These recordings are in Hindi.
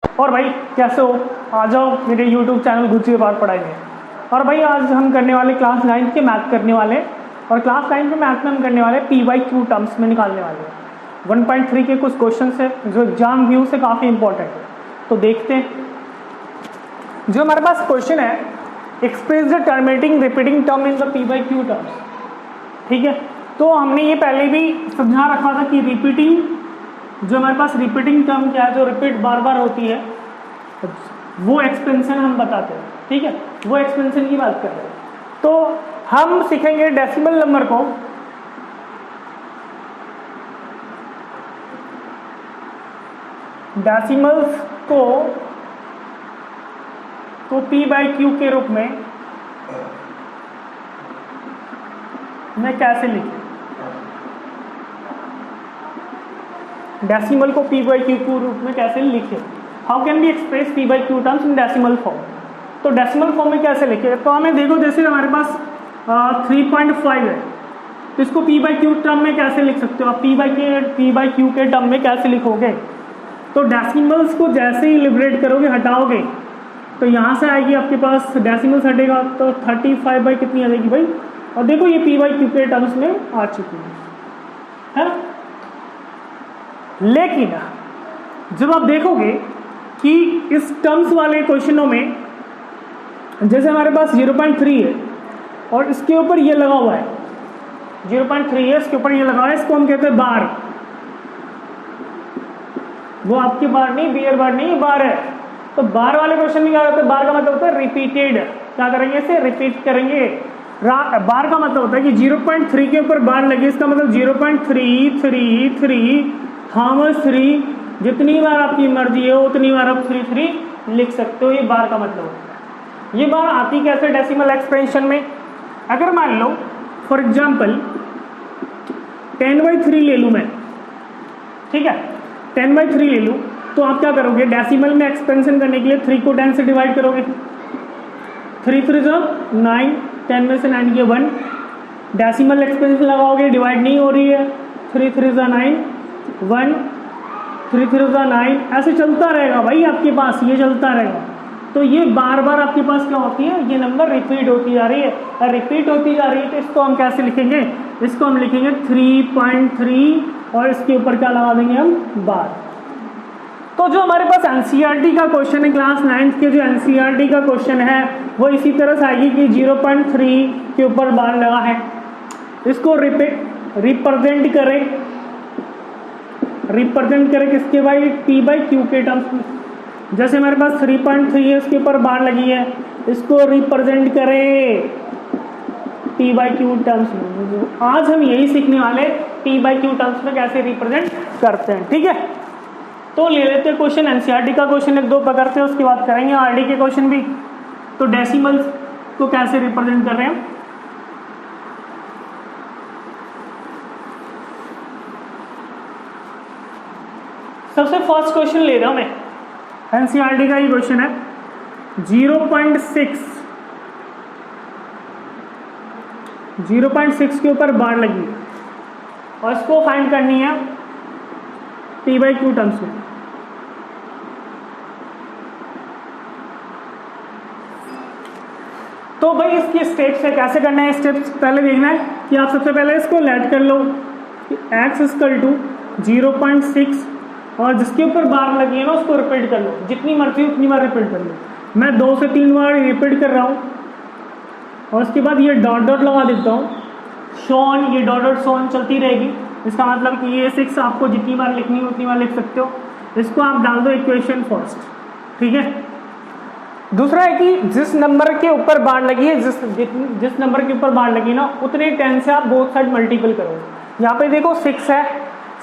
और भाई कैसे हो? आ जाओ मेरे YouTube चैनल गुज्जी बात पढ़ाई में। और भाई आज हम करने वाले क्लास 9 के मैथ करने वाले, और क्लास 9 के मैथ में हम करने वाले PYQ टर्म्स में निकालने वाले हैं। 1.3 के कुछ क्वेश्चन है जो एग्जाम व्यू से काफ़ी इंपॉर्टेंट है, तो देखते हैं। जो हमारे पास क्वेश्चन है, express the terminating repeating term in the PYQ terms. ठीक है, तो हमने ये पहले भी समझा रखा था कि रिपीटिंग, जो हमारे पास रिपीटिंग टर्म क्या है, जो रिपीट बार बार होती है, वो एक्सपेंशन हम बताते हैं। ठीक है, वो एक्सपेंशन की बात कर रहे हैं। तो हम सीखेंगे डेसिमल नंबर को डेसिमल्स को P/Q के रूप में मैं कैसे लिखूं, डेसिमल को P/Q के रूप में कैसे लिखें। How can be express P/Q terms in decimal form. तो डेसिमल फॉर्म में कैसे लिखे, तो हमें देखो जैसे हमारे पास 3.5 है, तो इसको P/Q टर्म में कैसे लिख सकते हो आप। P/Q के टर्म में कैसे लिखोगे, तो डेसिमल्स को जैसे ही लिबरेट करोगे, हटाओगे, तो यहाँ से आएगी आपके पास डेसिमल्स हटेगा, तो 35 कितनी आ जाएगी भाई। और देखो ये P/Q के टर्म्स में आ चुकी है ना। लेकिन जब आप देखोगे कि इस टर्म्स वाले क्वेश्चनों में जैसे हमारे पास 0.3 है और इसके ऊपर ये लगा हुआ है, 0.3 है, इसके ऊपर ये लगा हुआ है, इसको हम कहते हैं बार। वो आपके बार नहीं, बियर बार नहीं, बार है। तो बार वाले क्वेश्चन में क्या होता है, बार का मतलब होता है रिपीटेड। क्या करेंगे, इसे रिपीट करेंगे। बार का मतलब होता है कि 0.3 के ऊपर बार लगी, इसका मतलब 0.333 हाउ मच 3, जितनी बार आपकी मर्जी है उतनी बार आप 3 लिख सकते हो। ये बार का मतलब होता है। ये बार आती कैसे डेसिमल एक्सपेंशन में, अगर मान लो फॉर एग्जांपल 10/3 ले लूँ मैं, ठीक है, 10/3 ले लूँ, तो आप क्या करोगे, डेसिमल में एक्सपेंशन करने के लिए 3 को 10 से डिवाइड करोगे। 3 3 9, 10 में से 9 के 1, डेसिमल एक्सपेंशन लगाओगे, डिवाइड नहीं हो रही है, 3 3 9 1, 3 3 9, ऐसे चलता रहेगा भाई आपके पास, ये चलता रहेगा। तो ये बार बार आपके पास क्या होती है, ये नंबर रिपीट होती जा रही है, और रिपीट होती जा रही है, तो इसको हम कैसे लिखेंगे, इसको हम लिखेंगे 3.3 और इसके ऊपर क्या लगा देंगे हम, बार। तो जो हमारे पास एनसीईआरटी का क्वेश्चन है, क्लास 9 के जो एनसीईआरटी का क्वेश्चन है, वो इसी तरह से आएगी कि 0.3 के ऊपर बार लगा है, इसको रिप्रेजेंट करें किसके भाई, P/Q के टर्म्स में। जैसे हमारे पास 3.3 है, इसके ऊपर बार लगी है, इसको रिप्रेजेंट करें P/Q टर्म्स में। आज हम यही सीखने वाले, P/Q टर्म्स में कैसे रिप्रेजेंट करते हैं। ठीक है, तो ले लेते हैं क्वेश्चन, एनसीईआरटी का क्वेश्चन 1 2 पकड़ते हैं, उसके बाद करेंगे आरडी के क्वेश्चन भी। तो डेसिमल्स को कैसे रिप्रेजेंट कर रहे हैं, सबसे फर्स्ट क्वेश्चन ले रहा हूं मैं, एनसीईआरटी का ही क्वेश्चन है। 0.6 के ऊपर बार लगी और इसको फाइंड करनी है P/Q टर्म्स में। तो भाई इसकी स्टेप्स है, कैसे करना है, स्टेप्स पहले देखना है कि आप सबसे पहले इसको लेट कर लो कि x = 0.6 और जिसके ऊपर बार लगी है ना उसको रिपीट कर लो, जितनी मर्जी उतनी बार रिपीट कर लो। मैं 2 से 3 बार रिपीट कर रहा हूँ, और उसके बाद ये डॉट डॉट लगा देता हूँ, शॉन, ये डॉट डॉट शॉन चलती रहेगी। इसका मतलब कि ये 6 आपको जितनी बार लिखनी है उतनी बार लिख सकते हो। इसको आप डाल दो इक्वेशन फर्स्ट। ठीक है, दूसरा है कि जिस नंबर के ऊपर बार लगी है, जिस नंबर के ऊपर बार लगी ना, उतने 10 से आप बोथ साइड मल्टीपल करो। यहाँ पे देखो 6 है,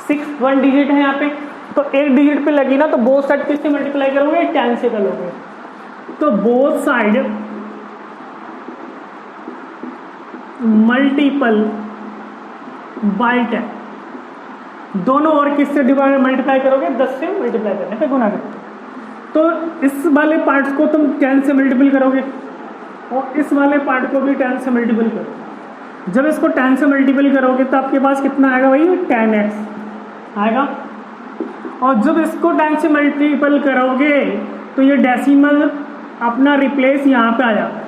6 1 डिजिट है यहाँ पे, तो एक डिजिट पे लगी ना, तो बोथ साइड किससे मल्टीप्लाई करोगे, 10 से करोगे। तो बोथ साइड मल्टीपल बाय 10, दोनों और किससे डिवाइड मल्टीप्लाई करोगे, 10 से मल्टीप्लाई करने पे गुना करोगे। तो इस वाले पार्ट्स को तुम 10 से मल्टीपल करोगे और इस वाले पार्ट को भी 10 से मल्टीपल करोगे। जब इसको 10 से मल्टीपल करोगे तो आपके पास कितना आएगा भाई, 10x आएगा। और जब इसको 10 से मल्टीपल करोगे तो ये डेसिमल अपना रिप्लेस यहाँ पे आ जाता है।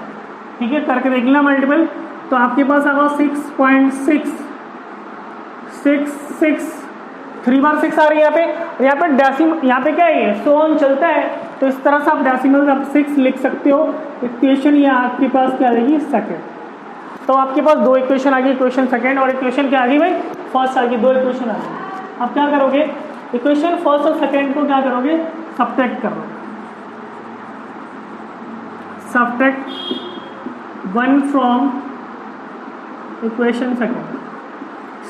ठीक है, करके देख लेना मल्टीपल, तो आपके पास आएगा 6.666, 3 बार 6 आ रही है यहाँ पे। यहाँ पे डेसिमल, यहाँ पे क्या है, ये सो ऑन चलता है, तो इस तरह से आप डेसिमल आप 6 लिख सकते हो। इक्वेशन ये आपके पास क्या आ जाएगी, सेकेंड। तो आपके पास 2 इक्वेशन आ गई, इक्वेशन सेकेंड और इक्वेशन क्या आ गई भाई, फर्स्ट आ गई। 2 इक्वेशन आ गई। आप क्या करोगे, इक्वेशन फर्स्ट और सेकेंड को क्या करोगे, सब्ट्रैक्ट करोगे। Subtract 1 from equation second,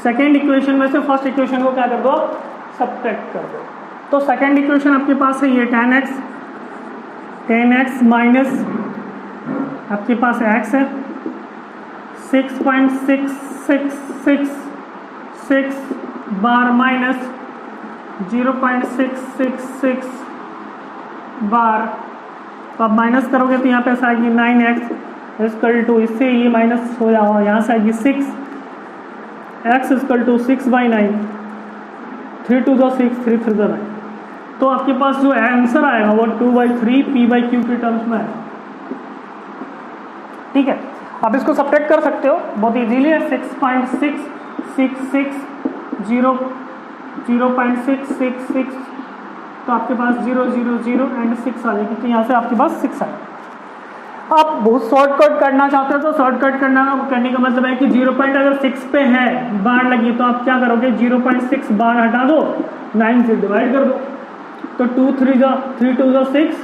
second equation में से फर्स्ट इक्वेशन को क्या कर दो, सब्ट्रैक्ट कर दो। तो सेकेंड इक्वेशन आपके पास है ये 10x माइनस आपके पास x है 6.666 बार माइनस 0.666 बार। तो आप माइनस करोगे तो यहाँ पे ऐसा आएगी 9x इक्वल टू, इससे ये माइनस हो जाओ, यहाँ से आएगी 6x इक्वल टू 6/9, 3 2 6, 3 3 9। तो आपके पास जो आंसर आएगा वो 2/3 p/q के टर्म्स में आएगा। ठीक है, आप इसको सब्ट्रैक्ट कर सकते हो बहुत इजीली है। 6.666 0.666, तो आपके पास 0 0 0 एंड 6 आ जाएगी, तो यहाँ से आपके पास 6 आएगा। आप बहुत शॉर्टकट करना चाहते हो तो शॉर्टकट करने का मतलब है कि 0 पॉइंट अगर 6 पे है बार लगी, तो आप क्या करोगे, 0.6 बार हटा दो, 9 से डिवाइड कर दो, तो 2 3 2 6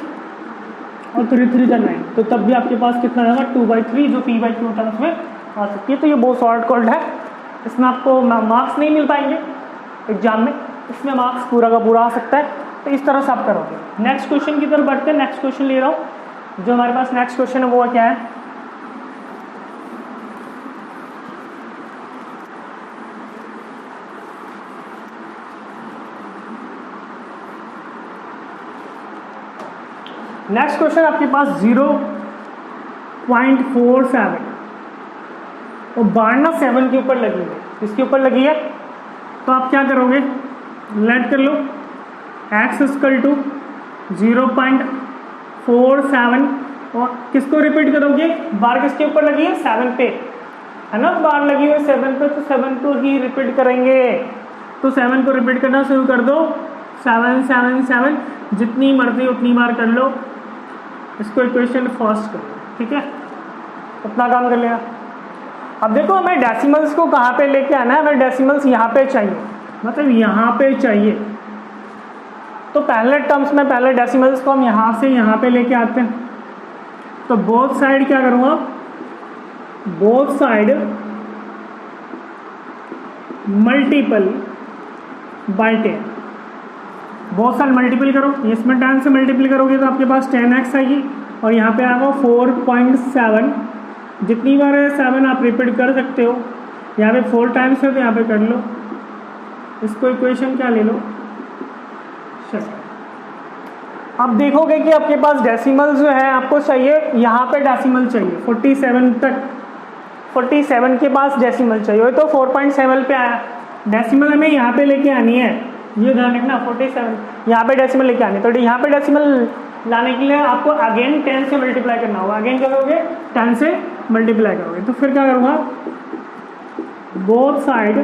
और 3 3 9, तो तब भी आपके पास कितना आएगा, 2/3 जो p/q टर्म्स में आ सकती है। तो ये बहुत शॉर्टकट है, इसमें आपको मार्क्स नहीं मिल पाएंगे एग्जाम में, इसमें मार्क्स पूरा का पूरा आ सकता है। तो इस तरह से आप करोगे। नेक्स्ट क्वेश्चन की तरफ बढ़ते हैं। नेक्स्ट क्वेश्चन ले रहा हूँ, जो हमारे पास नेक्स्ट क्वेश्चन है वो क्या है, नेक्स्ट क्वेश्चन आपके पास 0.47 और बार ना 7 के ऊपर लगी है, इसके ऊपर लगी है, तो आप क्या करोगे, लेट कर लो x इक्वल टू 0.47 और किसको रिपीट करोगे, बार किसके ऊपर लगी है, 7 पे है ना, बार लगी हुई 7 पे, तो 7 को ही रिपीट करेंगे। तो 7 को रिपीट करना शुरू कर दो, 7 7 7, जितनी मर्जी उतनी बार कर लो, इसको इक्वेशन फर्स्ट कर लो। ठीक है, उतना काम कर लेना। अब देखो हमें डेसिमल्स को कहाँ पे लेके आना है, हमें डेसिमल्स यहाँ पे चाहिए, मतलब यहाँ पे चाहिए। तो पहले टर्म्स में पहले डेसिमल्स को हम यहाँ से यहाँ पे लेके आते हैं। तो बोथ साइड क्या करूँगा, बोथ साइड मल्टीपल बाय 10, बहुत सारे मल्टीपल करो, इसमें 10 से मल्टीपल करोगे तो आपके पास 10x आएगी और यहाँ पे आएगा 4.7, जितनी बार है 7 आप रिपीट कर सकते हो। यहाँ पे 4 टाइम्स है तो यहाँ पे कर लो, इसको इक्वेशन क्या ले लो, अब देखोगे कि आपके पास डेसिमल जो है आपको चाहिए, यहाँ पे डेसिमल चाहिए 47 तक, 47 के पास डेसिमल चाहिए, तो 4.7 पे आया, डेसिमल हमें यहाँ पे लेके आनी है, ये ध्यान रखना, 47 यहाँ पे डेसिमल लेके आनी है। तो यहाँ पे डेसिमल लाने के लिए आपको अगेन 10 से मल्टीप्लाई करना होगा, अगेन क्या करोगे, 10 से मल्टीप्लाई करोगे। तो फिर क्या करूँगा, बोथ साइड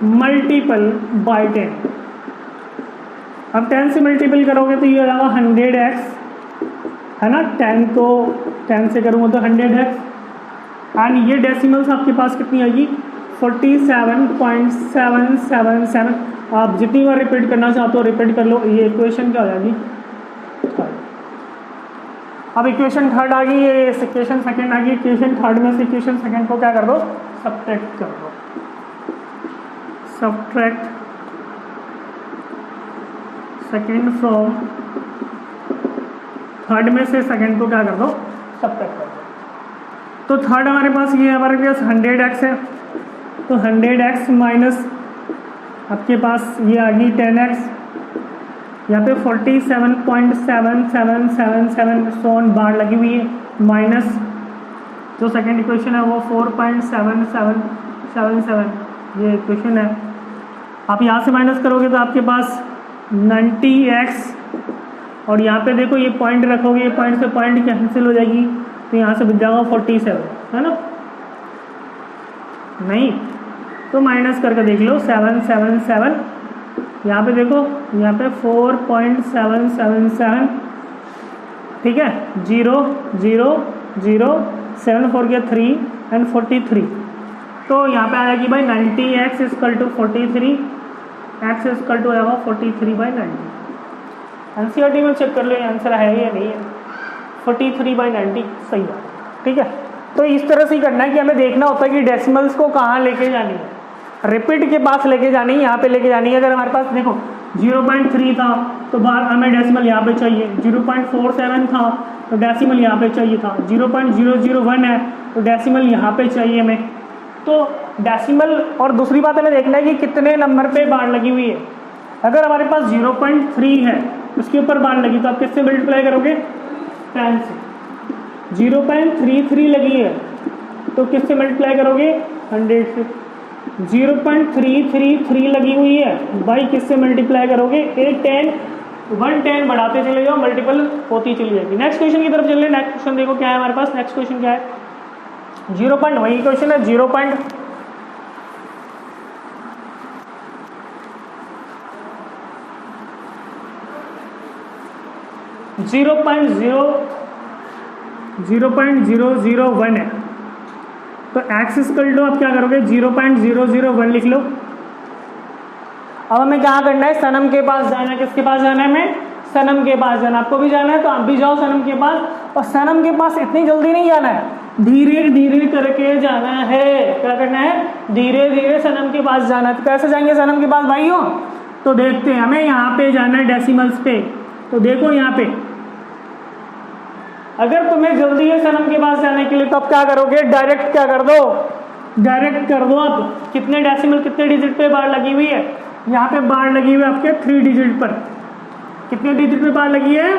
मल्टीपल बाय 10, अब 10 से मल्टीपल करोगे तो ये हो जाएगा 100x, है ना, 10 को 10 से करूँगा तो 100x, एंड ये डेसिमल्स आपके पास कितनी आएगी, 47.777। आप जितनी बार रिपीट करना चाहते हो रिपीट कर लो, ये इक्वेशन क्या हो जाएगी, अब इक्वेशन थर्ड आ गई, ये इक्वेशन सेकंड आ गई। इक्वेशन थर्ड में से इक्वेशन सेकंड को क्या कर दो, सब्ट्रैक्ट कर दो, सब्ट्रैक्ट सेकंड फ्रॉम थर्ड में से सेकंड को क्या कर दो, सब्ट्रैक्ट कर दो। तो थर्ड हमारे पास ये हमारे पास 100x है, तो 100x माइनस आपके पास ये आ गई 10x, यहाँ पे 47.7777 सोन बार लगी हुई है, माइनस जो सेकंड इक्वेशन है वो 4.7777, ये इक्वेशन है, आप यहाँ से माइनस करोगे तो आपके पास 90x, और यहाँ पे देखो ये पॉइंट रखोगे, ये पॉइंट से पॉइंट कैंसिल हो जाएगी, तो यहाँ से बच जाएगा 47, है ना? नहीं तो माइनस करके देख लो, 777, यहाँ पे देखो, यहाँ पे 4.777, ठीक है, 0 0 0 7 4 गया 3 एंड 43, तो यहाँ पे आ जाएगी भाई 90x equal to 43, x equal to आएगा 43/90। एनसीईआरटी में चेक कर लो आंसर है या नहीं है, 43/90 सही है, ठीक है। तो इस तरह से ही करना है कि हमें देखना होता है कि डेसिमल्स को कहाँ लेके जानी है, रिपीट के पास लेके जानी है, यहाँ पे लेके जानी है। अगर हमारे पास देखो 0.3 था तो बाहर हमें डेसिमल यहाँ पे चाहिए, 0.47 था तो डेसिमल यहाँ पे चाहिए था, 0.001 है तो डेसिमल यहाँ पे चाहिए हमें। तो डेसिमल, और दूसरी बात हमें देखना है कि कितने नंबर पे बार लगी हुई है। अगर हमारे पास 0.3 है उसके ऊपर बार लगी तो आप किससे मल्टीप्लाई करोगे, 10 से। 0.33 लगी है तो किससे मल्टीप्लाई करोगे, 100 से। 0.333 लगी हुई है भाई, किससे मल्टीप्लाई करोगे, 810, 110 बढ़ाते चले जाओ, मल्टीपल होती चली जाएगी। नेक्स्ट क्वेश्चन की तरफ चलिए। नेक्स्ट क्वेश्चन देखो क्या है हमारे पास, नेक्स्ट क्वेश्चन क्या है, 0. वही क्वेश्चन है, 0.001 है तो x इक्वल टू आप क्या करोगे, 0.001 लिख लो। अब हमें क्या करना है, सनम के पास जाना है। किसके पास जाना है, हमें सनम के पास जाना। आपको भी जाना है तो आप भी जाओ सनम के पास, और सनम के पास इतनी जल्दी नहीं जाना है, धीरे धीरे करके जाना है। क्या करना है, धीरे धीरे सनम के पास जाना है। तो कैसे जाएंगे सनम के पास भाइयों, तो देखते हैं, हमें यहाँ पे जाना है डेसिमल्स पे। तो देखो यहाँ पे अगर तुम्हें जल्दी है सनम के पास जाने के लिए तो आप क्या करोगे, डायरेक्ट क्या कर दो, डायरेक्ट कर दो। आप कितने डेसिमल, कितने डिजिट पे बार लगी हुई है, यहाँ पे बार लगी हुई है आपके 3 डिजिट पर। कितने डिजिट पे बार लगी है,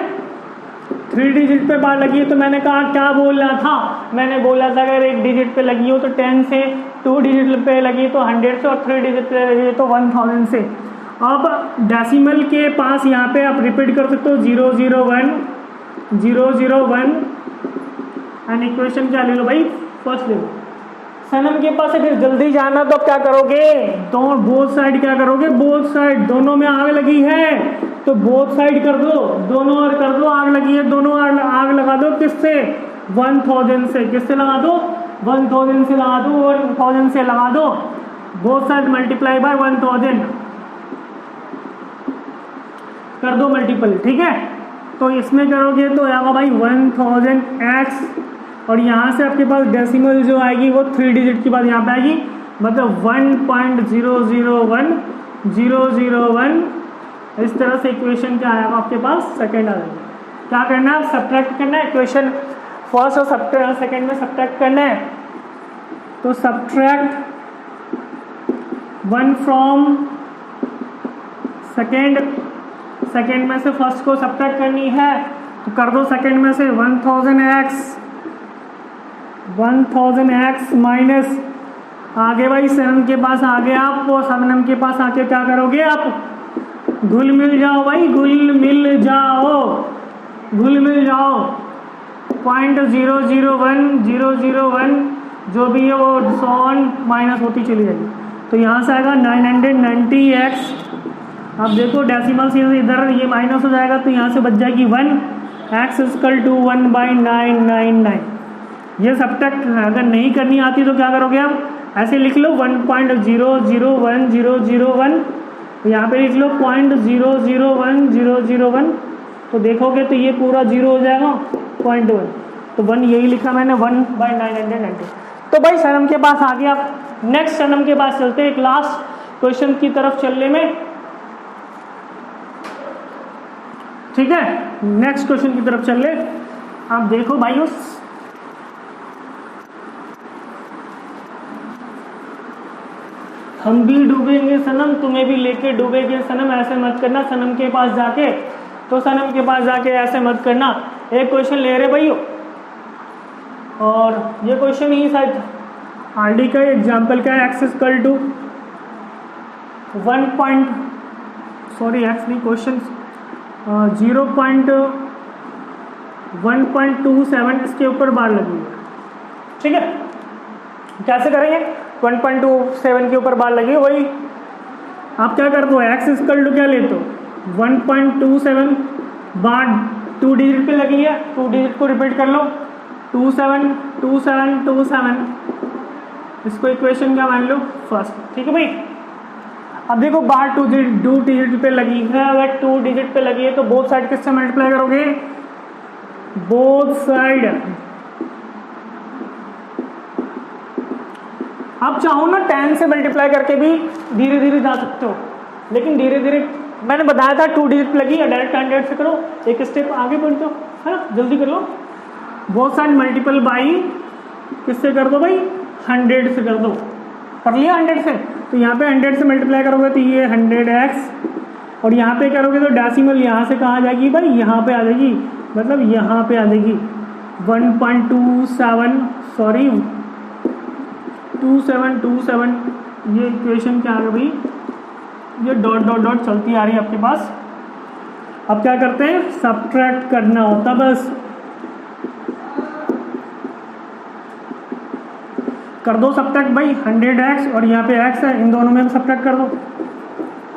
3 डिजिट पे बार लगी है। तो मैंने कहा क्या बोलना था, मैंने बोला था अगर 1 डिजिट पे लगी हो तो 10 से, 2 डिजिट पे लगी तो 100 से, और 3 डिजिट पे लगी तो 1000 से। अब डेसिमल के पास यहाँ पे आप रिपीट कर सकते हो 001 001 एंड इक्वेशन क्या ले लो भाई, फर्स्ट ले लो। सनम के पास अगर जल्दी जाना तो क्या करोगे, दोनों बोथ साइड क्या करोगे, बोथ साइड, दोनों में आग लगी है तो बोथ साइड कर दो, दोनों और कर दो, आग लगी है दोनों आग लगा दो। किससे, 1000 से। किससे लगा दो, 1000 से लगा दो, 1000 से लगा दो, बोथ साइड मल्टीप्लाई बाय 1000 कर दो मल्टीपल, ठीक है। तो इसमें करोगे तो आएगा भाई 1000x, और यहाँ से आपके पास डेसिमल जो आएगी वो 3 डिजिट की बात यहाँ पे आएगी, मतलब 1.001001। इस तरह से इक्वेशन क्या आएगा आपके पास, सेकेंड आ जाएगी। क्या करना है, सब्ट्रैक्ट करना है, इक्वेशन फर्स्ट और सेकेंड में सब्ट्रैक्ट करना है। तो सब्ट्रैक्ट 1 फ्रॉम सेकेंड, सेकेंड में से फर्स्ट को सब्ट्रैक्ट करनी है तो कर दो सेकेंड में से 1000x माइनस आगे भाई सनम के पास आगे आप, वो सनम के पास आके क्या करोगे आप, घुल मिल जाओ भाई, घुल मिल जाओ, घुल मिल जाओ। 0.001 जो भी है वो 100 माइनस होती चली जाएगी। तो यहाँ से आएगा 990x। अब देखो डेसिमल से इधर ये माइनस हो जाएगा तो यहाँ से बच जाएगी 1, x इक्वल टू 1/999। ये सब्ट्रैक्ट अगर नहीं करनी आती तो क्या करोगे आप, ऐसे लिख लो 1.001001, यहाँ पे लिख लो 0.001001। तो देखोगे तो ये पूरा 0 हो जाएगा, 0.1, तो 1 यही लिखा मैंने, 1/990। तो भाई सनम के पास आ गया। आप नेक्स्ट सनम के पास चलते हैं, एक लास्ट क्वेश्चन की तरफ चलने में, ठीक है। नेक्स्ट क्वेश्चन की तरफ चल ले। आप देखो भाइयों, हम भी डूबेंगे सनम, तुम्हें भी लेके डूबेंगे सनम, ऐसे मत करना सनम के पास जाके, तो सनम के पास जाके ऐसे मत करना। एक क्वेश्चन ले रहे भाइयों, और ये क्वेश्चन ही शायद आरडी का एग्जाम्पल का है, x इक्वल टू क्वेश्चन 0.1.27 इसके ऊपर बार लगी हुई है। ठीक है, कैसे करेंगे? 1.27 के ऊपर बार लगी है, वही आप क्या करते हो, एक्स इक्वल टू क्या लेते हो, 1.27 बार 2 डिजिट पे लगी है, 2 डिजिट को रिपीट कर लो, 272727, इसको इक्वेशन क्या मान लो, फर्स्ट। ठीक है भाई, अब देखो बार 2 डिजिट पे लगी है, अगर 2 डिजिट पे लगी है तो बोथ साइड किससे मल्टीप्लाई करोगे, बोथ साइड। आप चाहो ना 10 से मल्टीप्लाई करके भी धीरे धीरे जा सकते हो, लेकिन धीरे धीरे मैंने बताया था 2 डिजिट पे लगी है, डायरेक्ट 100 से करो, एक स्टेप आगे बढ़ जाओ, है ना, जल्दी कर लो। बोथ साइड मल्टीपल बाई किससे कर दो भाई, 100 से कर दो, कर लिया 100 से, तो यहाँ पे 100 से मल्टीप्लाई करोगे तो ये 100x, और यहाँ पे करोगे तो डेसिमल यहाँ से कहाँ जाएगी भाई, यहाँ पे आ जाएगी, मतलब यहाँ पे आ जाएगी 2727, ये इक्वेशन क्या आ गई भाई, ये डॉट डॉट डॉट चलती आ रही है आपके पास। अब क्या करते हैं, सब्ट्रैक्ट करना होता बस, कर दो सब्ट्रैक्ट भाई, 100x और यहाँ पे x है, इन दोनों में सब्ट्रैक्ट कर दो,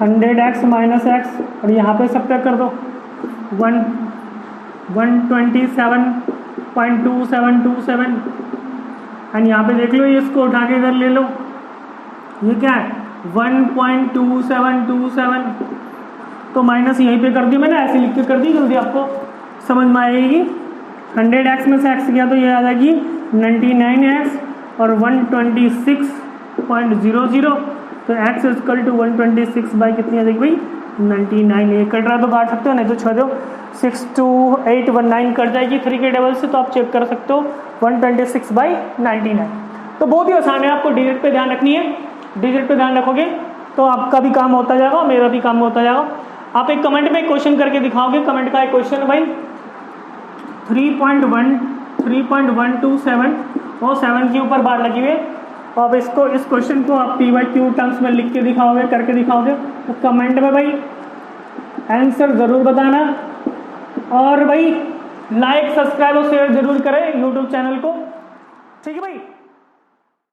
100x माइनस x, और यहाँ पे सब्ट्रैक्ट कर दो 127.2727, एंड यहाँ पे देख लो, ये इसको उठा के इधर ले लो, ये क्या है 1.2727, तो माइनस यहीं पे कर दी मैंने, ऐसे लिख के कर दी, जल्दी आपको समझ में आएगी। 100x में से x गया तो ये आ जाएगी 99x और 126.00, तो x इक्वल टू 126 बाई कितनी आ जाएगी भाई, 99। ये कट रहा तो काट सकते हो, नहीं तो छोड़ दो, 62819 कट जाएगी 3 के डबल से, तो आप चेक कर सकते हो 126/99। तो बहुत ही आसान है, आपको डिजिट पे ध्यान रखनी है, डिजिट पे ध्यान रखोगे तो आपका भी काम होता जाएगा, मेरा भी काम होता जाएगा। आप एक कमेंट में क्वेश्चन करके दिखाओगे, कमेंट का एक क्वेश्चन भाई 3.127 और 7 के ऊपर बार लगी हुई है, तो आप इसको, इस क्वेश्चन को आप PYQ टर्म्स में लिख के दिखाओगे, करके दिखाओगे, तो कमेंट में भाई आंसर ज़रूर बताना, और भाई लाइक सब्सक्राइब और शेयर जरूर करें यूट्यूब चैनल को। ठीक है भाई।